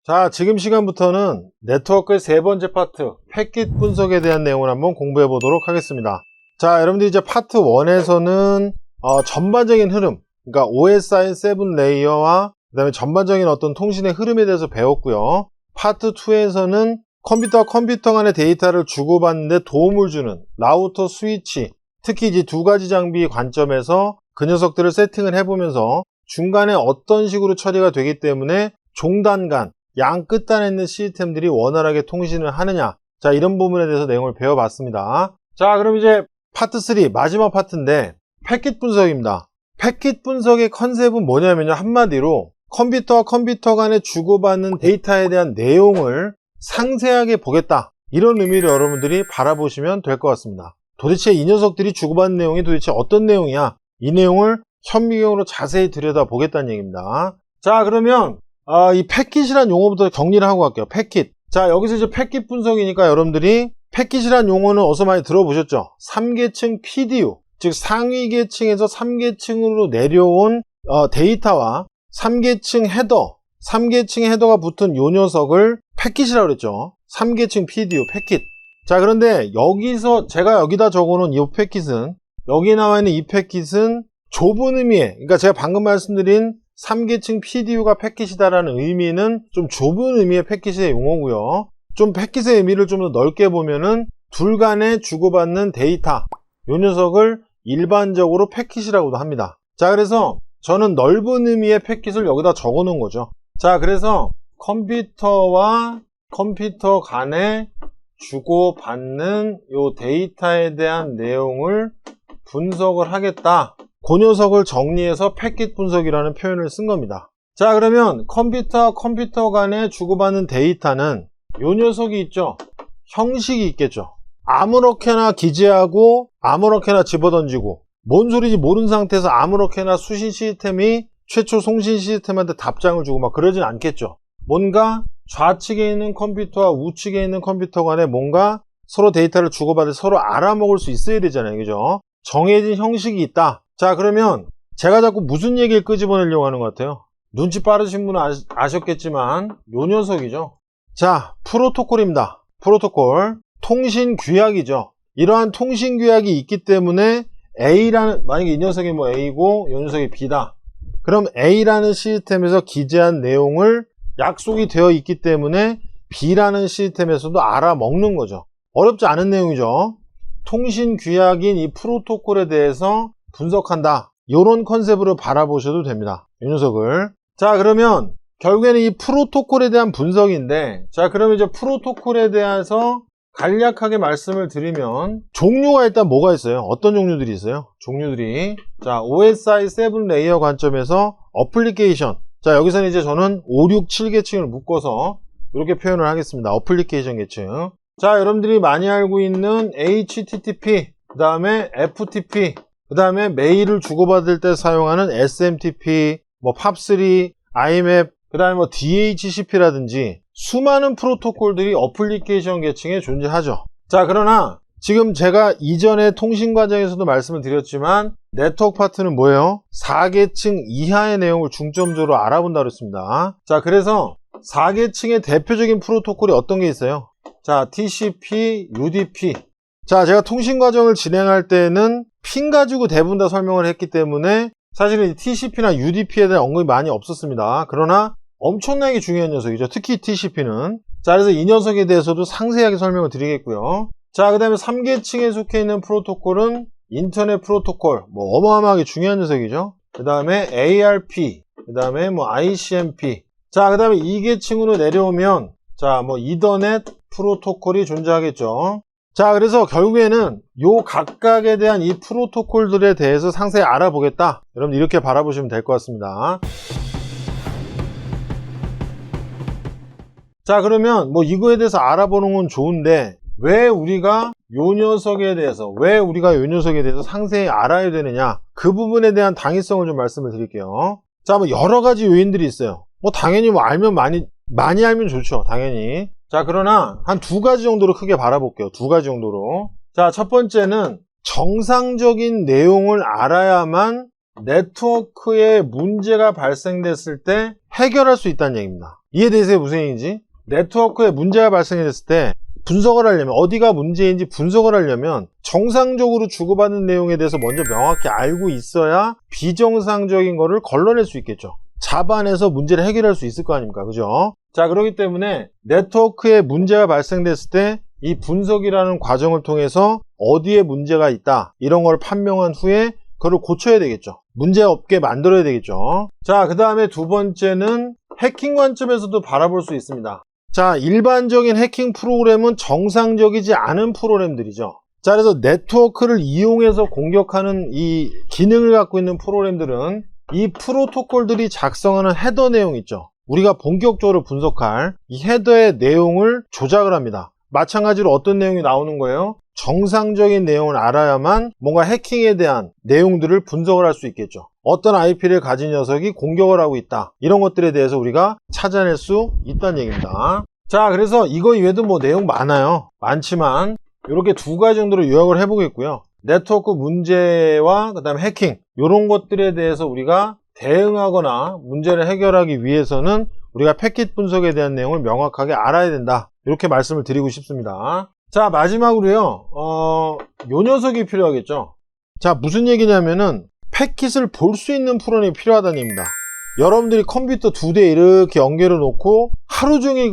자, 지금 시간부터는 네트워크의 세 번째 파트, 패킷 분석에 대한 내용을 한번 공부해 보도록 하겠습니다. 자, 여러분들 이제 파트 1에서는 전반적인 흐름, 그러니까 OSI 7 레이어와 그 다음에 전반적인 어떤 통신의 흐름에 대해서 배웠고요. 파트 2에서는 컴퓨터와 컴퓨터 간의 데이터를 주고받는 데 도움을 주는 라우터 스위치, 특히 이제 두 가지 장비 관점에서 그 녀석들을 세팅을 해보면서 중간에 어떤 식으로 처리가 되기 때문에 종단 간, 양 끝단에 있는 시스템들이 원활하게 통신을 하느냐, 자, 이런 부분에 대해서 내용을 배워봤습니다. 자, 그럼 이제 파트 3 마지막 파트인데 패킷 분석입니다. 패킷 분석의 컨셉은 뭐냐면요, 한마디로 컴퓨터와 컴퓨터 간에 주고받는 데이터에 대한 내용을 상세하게 보겠다, 이런 의미로 여러분들이 바라보시면 될 것 같습니다. 도대체 이 녀석들이 주고받는 내용이 도대체 어떤 내용이야, 이 내용을 현미경으로 자세히 들여다보겠다는 얘기입니다. 자, 그러면 이 패킷이란 용어부터 정리를 하고 갈게요. 패킷. 자, 여기서 이제 패킷 분석이니까 여러분들이 패킷이란 용어는 어서 많이 들어보셨죠? 3계층 PDU, 즉 상위 계층에서 3계층으로 내려온 데이터와 3계층 헤더, 3계층의 헤더가 붙은 요 녀석을 패킷이라고 그랬죠. 3계층 PDU, 패킷. 자, 그런데 여기서 제가 여기다 적어놓은 이 패킷은, 여기 나와 있는 이 패킷은 좁은 의미의, 그러니까 제가 방금 말씀드린 3계층 PDU가 패킷이다라는 의미는 좀 좁은 의미의 패킷의 용어고요. 좀 패킷의 의미를 좀 더 넓게 보면은 둘 간에 주고받는 데이터, 요 녀석을 일반적으로 패킷이라고도 합니다. 자, 그래서 저는 넓은 의미의 패킷을 여기다 적어 놓은 거죠. 자, 그래서 컴퓨터와 컴퓨터 간에 주고받는 요 데이터에 대한 내용을 분석을 하겠다, 그 녀석을 정리해서 패킷 분석이라는 표현을 쓴 겁니다. 자, 그러면 컴퓨터와 컴퓨터 간에 주고받는 데이터는 요 녀석이 있죠. 형식이 있겠죠. 아무렇게나 기재하고 아무렇게나 집어던지고 뭔 소리인지 모르는 상태에서 아무렇게나 수신 시스템이 최초 송신 시스템한테 답장을 주고 막 그러진 않겠죠. 뭔가 좌측에 있는 컴퓨터와 우측에 있는 컴퓨터 간에 뭔가 서로 데이터를 주고받을, 서로 알아먹을 수 있어야 되잖아요, 그죠? 정해진 형식이 있다. 자, 그러면 제가 자꾸 무슨 얘기를 끄집어내려고 하는 것 같아요? 눈치 빠르신 분은 아셨겠지만 요 녀석이죠. 자, 프로토콜입니다. 프로토콜, 통신 규약이죠. 이러한 통신 규약이 있기 때문에 A라는, 만약에 이 녀석이 뭐 A고 이 녀석이 B다, 그럼 A라는 시스템에서 기재한 내용을 약속이 되어 있기 때문에 B라는 시스템에서도 알아먹는 거죠. 어렵지 않은 내용이죠. 통신 규약인 이 프로토콜에 대해서 분석한다, 이런 컨셉으로 바라보셔도 됩니다, 이 녀석을. 자, 그러면 결국에는 이 프로토콜에 대한 분석인데, 자, 그러면 이제 프로토콜에 대해서 간략하게 말씀을 드리면 종류가 일단 뭐가 있어요? 어떤 종류들이 있어요? 종류들이, 자, OSI 7 레이어 관점에서 어플리케이션, 자, 여기서는 이제 저는 5, 6, 7계층을 묶어서 이렇게 표현을 하겠습니다. 어플리케이션 계층. 자, 여러분들이 많이 알고 있는 HTTP, 그 다음에 FTP, 그 다음에 메일을 주고받을 때 사용하는 SMTP, 뭐 POP3, IMAP, 그 다음에 뭐 DHCP라든지 수많은 프로토콜들이 어플리케이션 계층에 존재하죠. 자, 그러나 지금 제가 이전에 통신 과정에서도 말씀을 드렸지만 네트워크 파트는 뭐예요? 4계층 이하의 내용을 중점적으로 알아본다고 했습니다. 자, 그래서 4계층의 대표적인 프로토콜이 어떤 게 있어요? 자, TCP, UDP. 자, 제가 통신 과정을 진행할 때는 핀 가지고 대부분 다 설명을 했기 때문에 사실은 TCP나 UDP에 대한 언급이 많이 없었습니다. 그러나 엄청나게 중요한 녀석이죠. 특히 TCP는. 자, 그래서 이 녀석에 대해서도 상세하게 설명을 드리겠고요. 자, 그 다음에 3계층에 속해 있는 프로토콜은 인터넷 프로토콜, 뭐 어마어마하게 중요한 녀석이죠. 그 다음에 ARP, 그 다음에 뭐 ICMP. 자, 그 다음에 2계층으로 내려오면, 자, 뭐 이더넷 프로토콜이 존재하겠죠. 자, 그래서 결국에는 요 각각에 대한 이 프로토콜들에 대해서 상세히 알아보겠다, 여러분 이렇게 바라보시면 될 것 같습니다. 자, 그러면 뭐 이거에 대해서 알아보는 건 좋은데 왜 우리가 요 녀석에 대해서 상세히 알아야 되느냐, 그 부분에 대한 당위성을 좀 말씀을 드릴게요. 자, 뭐 여러 가지 요인들이 있어요. 뭐 당연히 뭐 알면 많이 알면 좋죠, 당연히. 자, 그러나 한 두 가지 정도로 크게 바라볼게요. 두 가지 정도로. 자, 첫 번째는 정상적인 내용을 알아야만 네트워크에 문제가 발생됐을 때 해결할 수 있다는 얘기입니다. 이해되세요? 무슨 얘기인지? 네트워크에 문제가 발생이 됐을 때 분석을 하려면, 어디가 문제인지 분석을 하려면 정상적으로 주고받는 내용에 대해서 먼저 명확히 알고 있어야 비정상적인 거를 걸러낼 수 있겠죠. 잡아내서 문제를 해결할 수 있을 거 아닙니까? 그죠? 자, 그렇기 때문에 네트워크에 문제가 발생됐을 때 이 분석이라는 과정을 통해서 어디에 문제가 있다, 이런 걸 판명한 후에 그걸 고쳐야 되겠죠. 문제 없게 만들어야 되겠죠. 자, 그 다음에 두 번째는 해킹 관점에서도 바라볼 수 있습니다. 자, 일반적인 해킹 프로그램은 정상적이지 않은 프로그램들이죠. 자, 그래서 네트워크를 이용해서 공격하는 이 기능을 갖고 있는 프로그램들은 이 프로토콜들이 작성하는 헤더 내용 있죠. 우리가 본격적으로 분석할 이 헤더의 내용을 조작을 합니다. 마찬가지로 어떤 내용이 나오는 거예요? 정상적인 내용을 알아야만 뭔가 해킹에 대한 내용들을 분석을 할 수 있겠죠. 어떤 IP를 가진 녀석이 공격을 하고 있다, 이런 것들에 대해서 우리가 찾아낼 수 있다는 얘기입니다. 자, 그래서 이거 이외에도 뭐 내용 많지만 이렇게 두 가지 정도로 요약을 해보겠고요. 네트워크 문제와 그 다음에 해킹, 이런 것들에 대해서 우리가 대응하거나 문제를 해결하기 위해서는 우리가 패킷 분석에 대한 내용을 명확하게 알아야 된다, 이렇게 말씀을 드리고 싶습니다. 자, 마지막으로요, 요 녀석이 필요하겠죠. 자, 무슨 얘기냐면은 패킷을 볼 수 있는 프로그램이 필요하다는 얘기입니다. 여러분들이 컴퓨터 2대 이렇게 연결해 놓고 하루 종일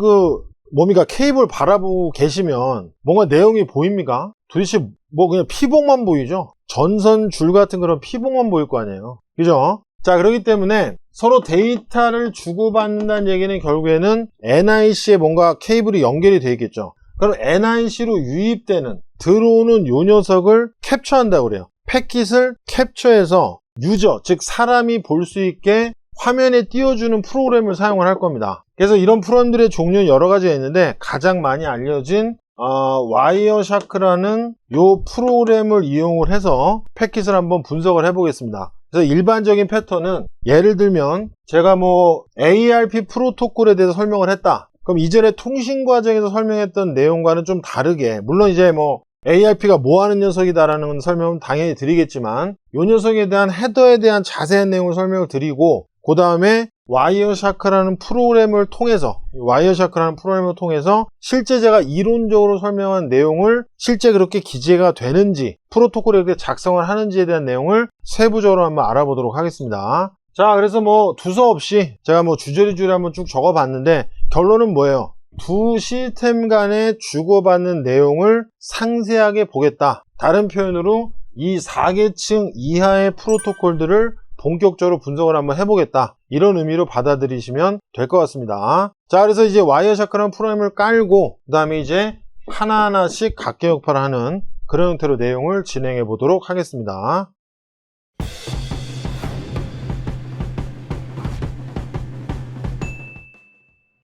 뭡니까, 케이블 바라보고 계시면 뭔가 내용이 보입니까? 도대체 뭐 그냥 피복만 보이죠? 전선 줄 같은 그런 피복만 보일 거 아니에요. 그죠? 자, 그렇기 때문에 서로 데이터를 주고받는다는 얘기는 결국에는 NIC에 뭔가 케이블이 연결이 되어 있겠죠. 그럼 NIC로 유입되는, 들어오는 요 녀석을 캡처한다고 그래요. 패킷을 캡처해서 유저, 즉 사람이 볼 수 있게 화면에 띄워주는 프로그램을 사용을 할 겁니다. 그래서 이런 프로그램들의 종류는 여러 가지가 있는데 가장 많이 알려진 와이어샤크라는 요 프로그램을 이용을 해서 패킷을 한번 분석을 해 보겠습니다. 그래서 일반적인 패턴은, 예를 들면 제가 뭐 ARP 프로토콜에 대해서 설명을 했다, 그럼 이전에 통신 과정에서 설명했던 내용과는 좀 다르게, 물론 이제 뭐 ARP가 뭐 하는 녀석이다라는 설명은 당연히 드리겠지만, 이 녀석에 대한 헤더에 대한 자세한 내용을 설명을 드리고, 그 다음에 와이어샤크라는 프로그램을 통해서 실제 제가 이론적으로 설명한 내용을 실제 그렇게 기재가 되는지, 프로토콜에 그렇게 작성을 하는지에 대한 내용을 세부적으로 한번 알아보도록 하겠습니다. 자, 그래서 뭐 두서없이 제가 뭐 주저리 한번 쭉 적어봤는데 결론은 뭐예요? 두 시스템 간에 주고받는 내용을 상세하게 보겠다. 다른 표현으로 이 4계층 이하의 프로토콜들을 본격적으로 분석을 한번 해보겠다, 이런 의미로 받아들이시면 될 것 같습니다. 자, 그래서 이제 와이어샤크라는 프로그램을 깔고 그 다음에 이제 하나하나씩 각계역파를 하는 그런 형태로 내용을 진행해 보도록 하겠습니다.